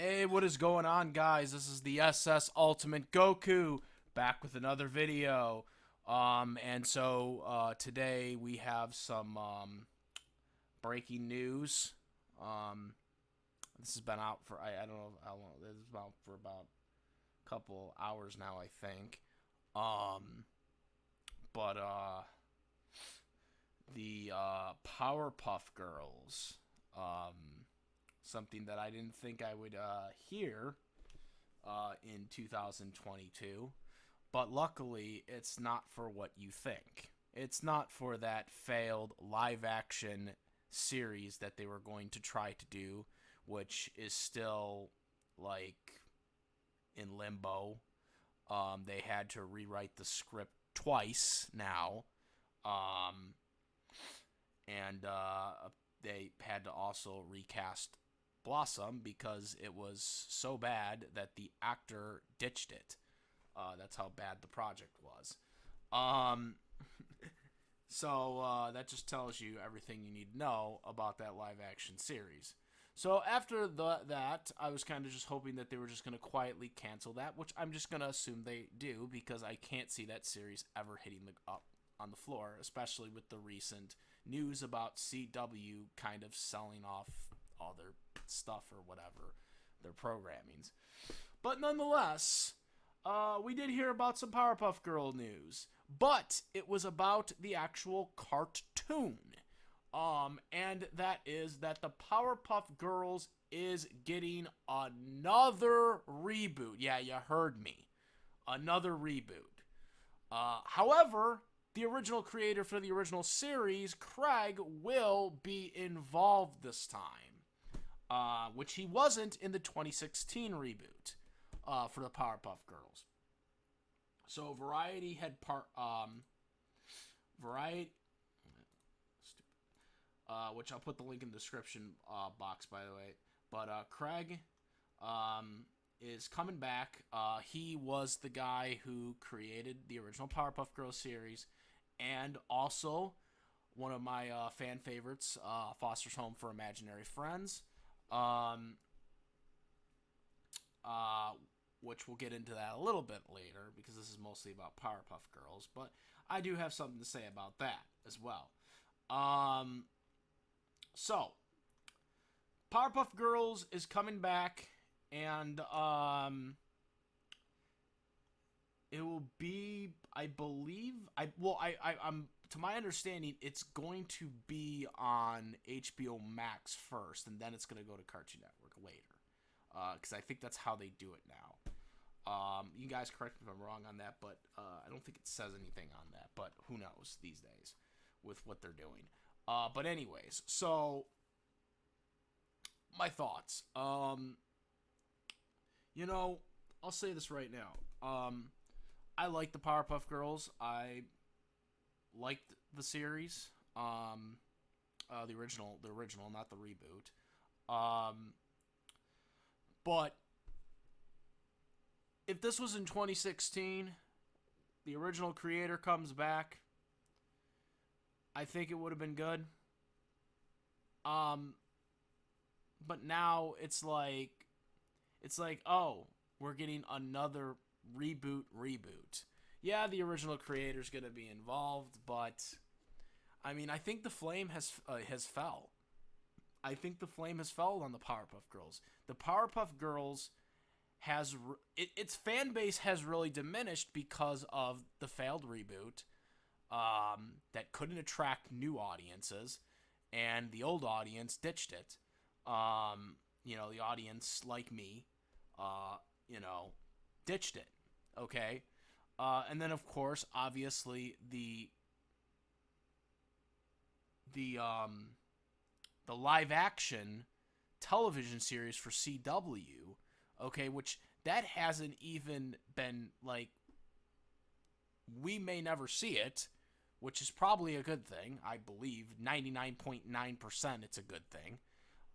Hey, what is going on, guys? This is the SS Ultimate Goku back with another video. Today we have some breaking news. Um, this has been out for I don't know how long. This is about for about a couple hours now, I think. Um, but the Powerpuff Girls. Something that I didn't think I would hear in 2022. But luckily, it's not for what you think. It's not for that failed live action series that they were going to try to do, which is still like in limbo. They had to rewrite the script twice now. Um, and they had to also recast Blossom because it was so bad that the actor ditched it. That's how bad the project was. Um, that just tells you everything you need to know about that live action series. So after that, I was kind of just hoping that they were just going to quietly cancel that, which I'm just going to assume they do because I can't see that series ever hitting up on the floor, especially with the recent news about CW kind of selling off all their stuff or whatever, their programmings. But nonetheless, we did hear about some Powerpuff Girl news, but it was about the actual cartoon. And that is that the Powerpuff Girls is getting another reboot. Yeah, you heard me. Another reboot. However, the original creator for the original series, Craig, will be involved this time, which he wasn't in the 2016 reboot for the Powerpuff Girls. So Variety had Variety, which I'll put the link in the description box, by the way. But Craig is coming back. He was the guy who created the original Powerpuff Girls series, and also one of my fan favorites, Foster's Home for Imaginary Friends, um, uh, which we'll get into that a little bit later because this is mostly about Powerpuff Girls, but I do have something to say about that as well. Um, so, Powerpuff Girls is coming back, and it will be, I believe, I'm to my understanding, it's going to be on HBO Max first, and then it's going to go to Cartoon Network later, because I think that's how they do it now. You guys correct me if I'm wrong on that, but I don't think it says anything on that. But who knows these days with what they're doing. But anyways, so my thoughts. I'll say this right now. I like the Powerpuff Girls. I liked the series. The original, not the reboot. But if this was in 2016, the original creator comes back, I think it would have been good. Um, but now it's like, oh, we're getting another reboot. Yeah, the original creator's gonna be involved, but I mean, I think the flame has fell. I think the flame has fell on the Powerpuff Girls. The Powerpuff Girls its fan base has really diminished because of the failed reboot that couldn't attract new audiences, and the old audience ditched it. The audience like me, uh, you know, ditched it. Okay, and then of course, obviously the live action television series for CW, okay, which that hasn't even been like, we may never see it, which is probably a good thing. I believe 99.9% it's a good thing.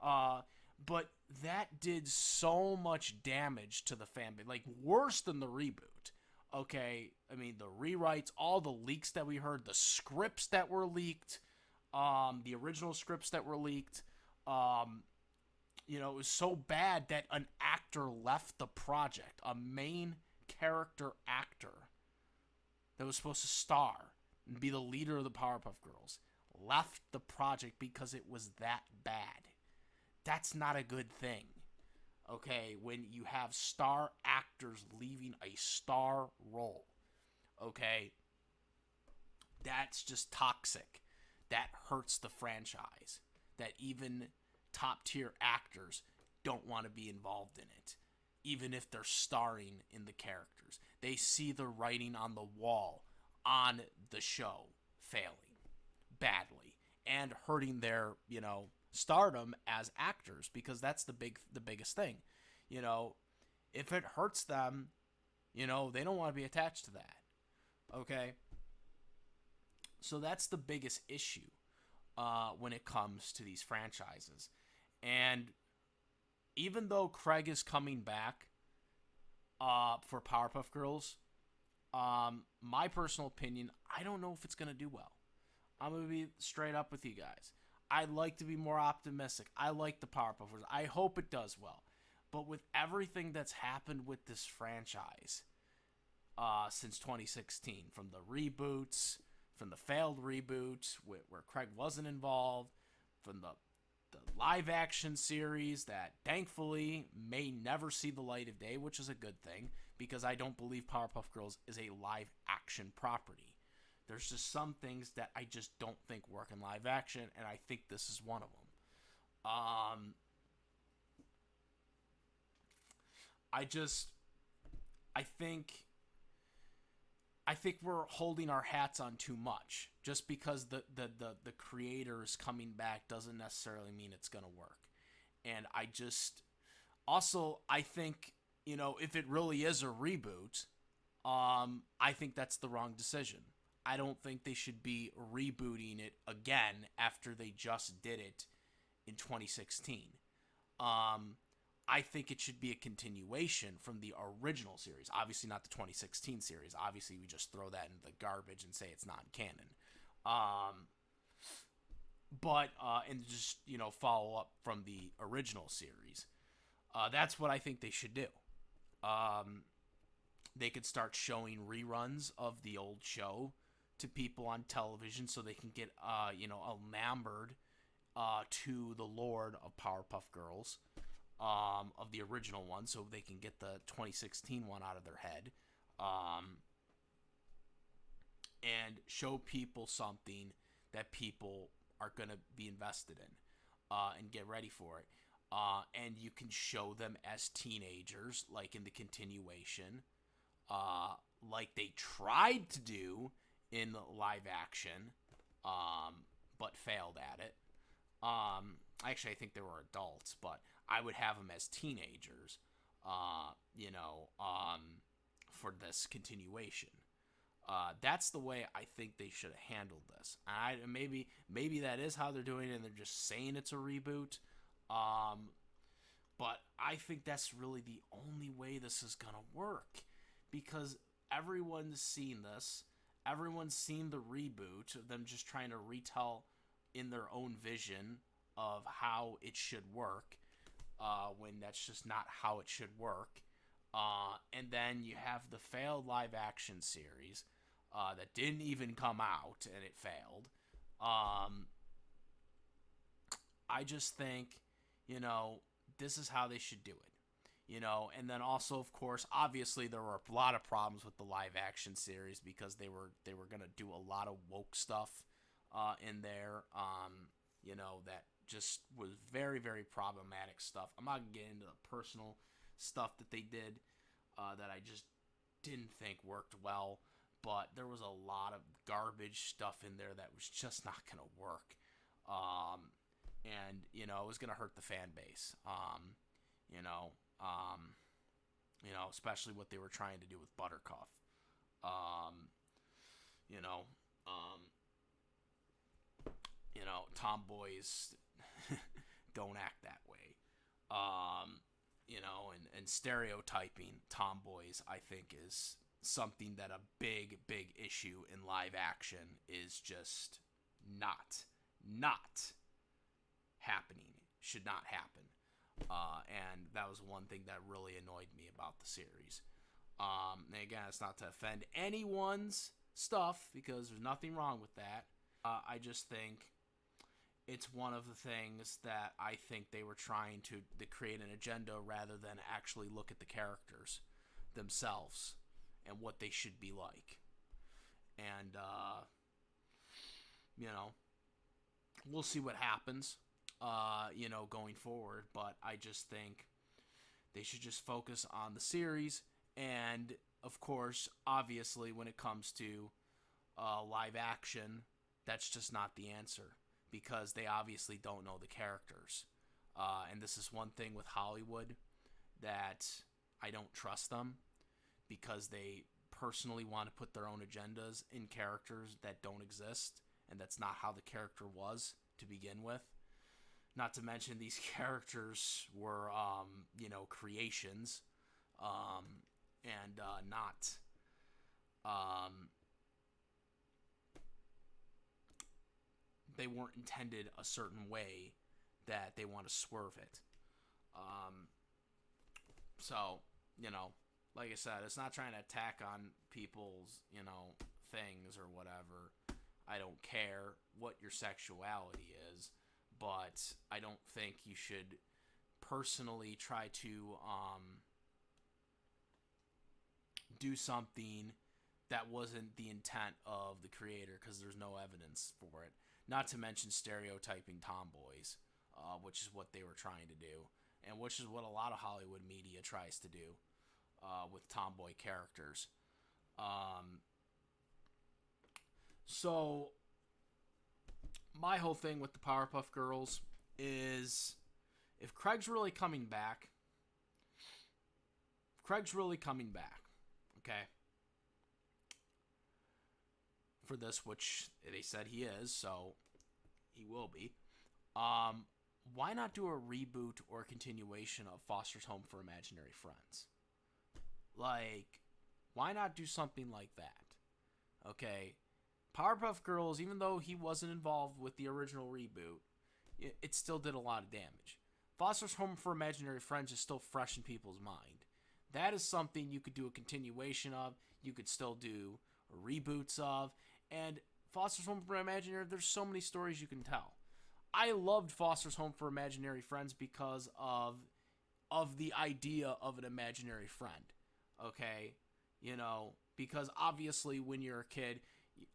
But that did so much damage to the fan base, like worse than the reboot. Okay, I mean the rewrites, all the leaks that we heard, the scripts that were leaked, the original scripts that were leaked, it was so bad that an actor left the project, a main character actor that was supposed to star and be the leader of the Powerpuff Girls, left the project because it was that bad. That's not a good thing. Okay, when you have star actors leaving a star role, okay, that's just toxic. That hurts the franchise. That even top tier actors don't want to be involved in it, even if they're starring in the characters. They see the writing on the wall on the show failing badly and hurting their, stardom as actors, because that's the biggest thing. If it hurts them, they don't want to be attached to that. Okay? So that's the biggest issue when it comes to these franchises. And even though Craig is coming back for Powerpuff Girls, my personal opinion, I don't know if it's going to do well. I'm going to be straight up with you guys. I'd like to be more optimistic. I like the Powerpuff Girls. I hope it does well. But with everything that's happened with this franchise since 2016, from the reboots, from the failed reboots where Craig wasn't involved, from the live action series that thankfully may never see the light of day, which is a good thing, because I don't believe Powerpuff Girls is a live action property. There's just some things that I just don't think work in live action, and I think this is one of them. I think we're holding our hats on too much. Just because the creator is coming back doesn't necessarily mean it's going to work. And I think, if it really is a reboot, I think that's the wrong decision. I don't think they should be rebooting it again after they just did it in 2016. I think it should be a continuation from the original series. Obviously not the 2016 series. Obviously we just throw that in the garbage and say it's not canon. And just, follow up from the original series. That's what I think they should do. They could start showing reruns of the old show to people on television so they can get, enamored to the lore of Powerpuff Girls, of the original one, so they can get the 2016 one out of their head, and show people something that people are going to be invested in, and get ready for it. And you can show them as teenagers, like in the continuation, like they tried to do in live action, but failed at it. Actually, I think they were adults, but I would have them as teenagers, for this continuation. That's the way I think they should have handled this. Maybe that is how they're doing it, and they're just saying it's a reboot. But I think that's really the only way this is gonna work, because everyone's seen this. Everyone's seen the reboot of them just trying to retell in their own vision of how it should work, when that's just not how it should work. And then you have the failed live action series that didn't even come out, and it failed. I just think, this is how they should do it. And then also, of course, obviously there were a lot of problems with the live action series, because they were going to do a lot of woke stuff in there, that just was very, very problematic stuff. I'm not going to get into the personal stuff that they did that I just didn't think worked well, but there was a lot of garbage stuff in there that was just not going to work. And, it was going to hurt the fan base, especially what they were trying to do with Buttercup. Tomboys don't act that way. And stereotyping tomboys, I think, is something that a big, big issue in live action is just not happening. Should not happen. And that was one thing that really annoyed me about the series. And again, it's not to offend anyone's stuff, because there's nothing wrong with that. I just think it's one of the things that I think they were trying to create an agenda rather than actually look at the characters themselves and what they should be like. And, we'll see what happens, going forward. But I just think they should just focus on the series. And, of course, obviously, when it comes to live action, that's just not the answer, because they obviously don't know the characters. And this is one thing with Hollywood that I don't trust them, because they personally want to put their own agendas in characters that don't exist, and that's not how the character was to begin with. Not to mention, these characters were, creations, and not, they weren't intended a certain way that they want to swerve it. So, like I said, it's not trying to attack on people's, things or whatever. I don't care what your sexuality is, but I don't think you should personally try to do something that wasn't the intent of the creator, because there's no evidence for it. Not to mention stereotyping tomboys, which is what they were trying to do, and which is what a lot of Hollywood media tries to do with tomboy characters. So, my whole thing with the Powerpuff Girls is, if Craig's really coming back, okay, for this, which they said he is, so he will be, why not do a reboot or continuation of Foster's Home for Imaginary Friends? Like, why not do something like that? Okay, Powerpuff Girls, even though he wasn't involved with the original reboot, it still did a lot of damage. Foster's Home for Imaginary Friends is still fresh in people's mind. That is something you could do a continuation of. You could still do reboots of. And Foster's Home for Imaginary, there's so many stories you can tell. I loved Foster's Home for Imaginary Friends because of the idea of an imaginary friend. Okay? Because obviously when you're a kid,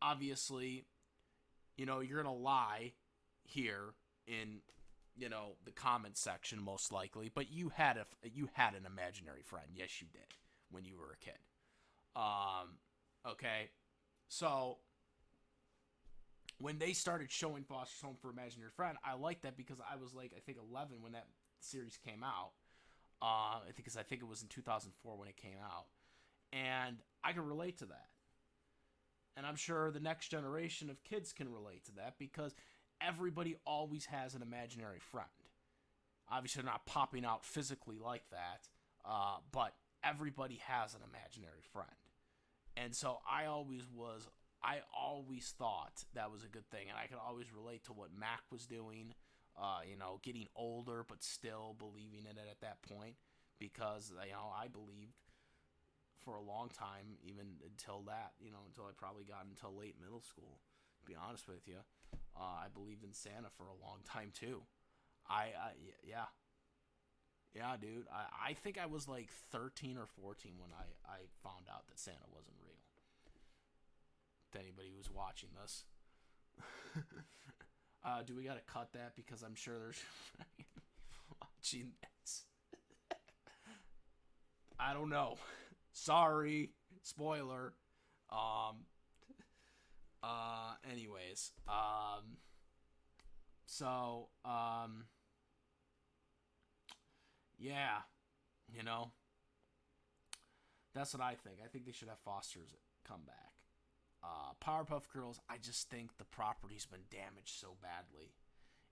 obviously, you're going to lie here in, the comment section most likely, but you had an imaginary friend. Yes, you did, when you were a kid. Okay? So, when they started showing Foster's Home for Imaginary Friend, I liked that because I was like, I think 11 when that series came out. I think it was in 2004 when it came out. And I can relate to that. And I'm sure the next generation of kids can relate to that, because everybody always has an imaginary friend. Obviously, they're not popping out physically like that, but everybody has an imaginary friend. And so I always thought that was a good thing, and I could always relate to what Mac was doing, getting older but still believing in it at that point, because I believed for a long time, even until that, until I probably got until late middle school, to be honest with you. I believed in Santa for a long time too. Yeah, dude. I think I was like 13 or 14 when I found out that Santa wasn't real. To anybody who's watching this. Do we gotta cut that? Because I'm sure there's watching this. I don't know. Sorry. Spoiler. Anyways. Yeah. That's what I think. I think they should have Foster's come back. Powerpuff Girls, I just think the property's been damaged so badly.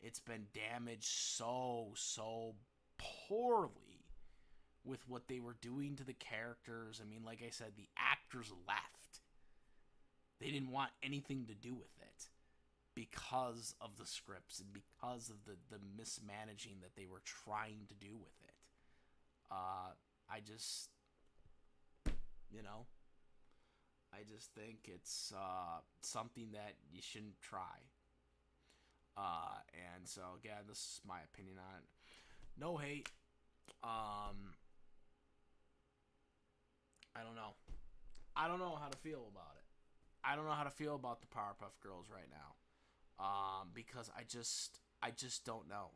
It's been damaged so poorly with what they were doing to the characters. I mean, like I said, the actors left. They didn't want anything to do with it. because of the scripts and because of the mismanaging that they were trying to do with it. I just, I just think it's something that you shouldn't try. And so, again, this is my opinion on it. No hate. I don't know. I don't know how to feel about it. I don't know how to feel about the Powerpuff Girls right now. Because I just don't know.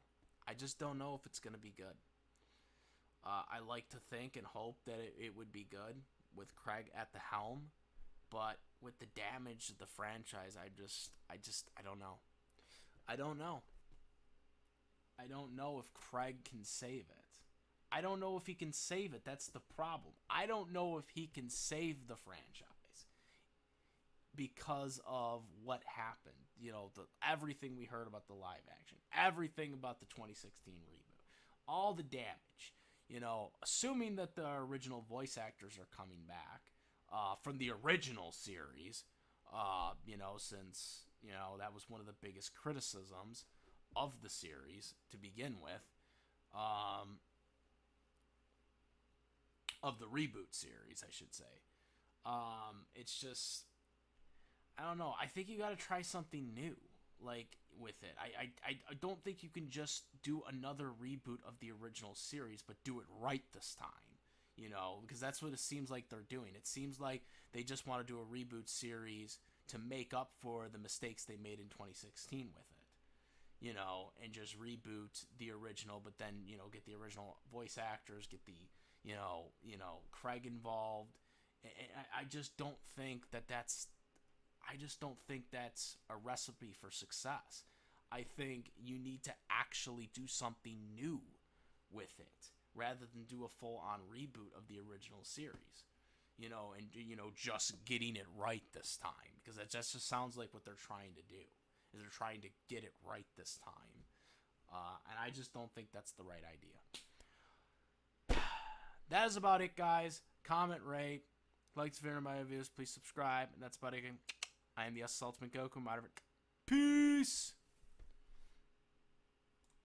I just don't know if it's going to be good. I like to think and hope that it would be good with Craig at the helm, but with the damage of the franchise, I don't know. I don't know. I don't know if Craig can save it. I don't know if he can save it. That's the problem. I don't know if he can save the franchise because of what happened. Everything we heard about the live action, everything about the 2016 reboot, all the damage. Assuming that the original voice actors are coming back from the original series, since, that was one of the biggest criticisms of the series to begin with, of the reboot series, I should say. It's just, I don't know. I think you got to try something new, with it. I don't think you can just do another reboot of the original series, but do it right this time. Because that's what it seems like they're doing. It seems like they just want to do a reboot series to make up for the mistakes they made in 2016 with it. And just reboot the original, but then, get the original voice actors, get the, Craig involved. I just don't think that's a recipe for success. I think you need to actually do something new with it rather than do a full-on reboot of the original series. And just getting it right this time, because that just sounds like what they're trying to do. Is they're trying to get it right this time. And I just don't think that's the right idea. That is about it, guys. Comment, rate, like this video, my videos, please subscribe. And that's about it. I am the Ultimate Goku. I'm out of it. Peace!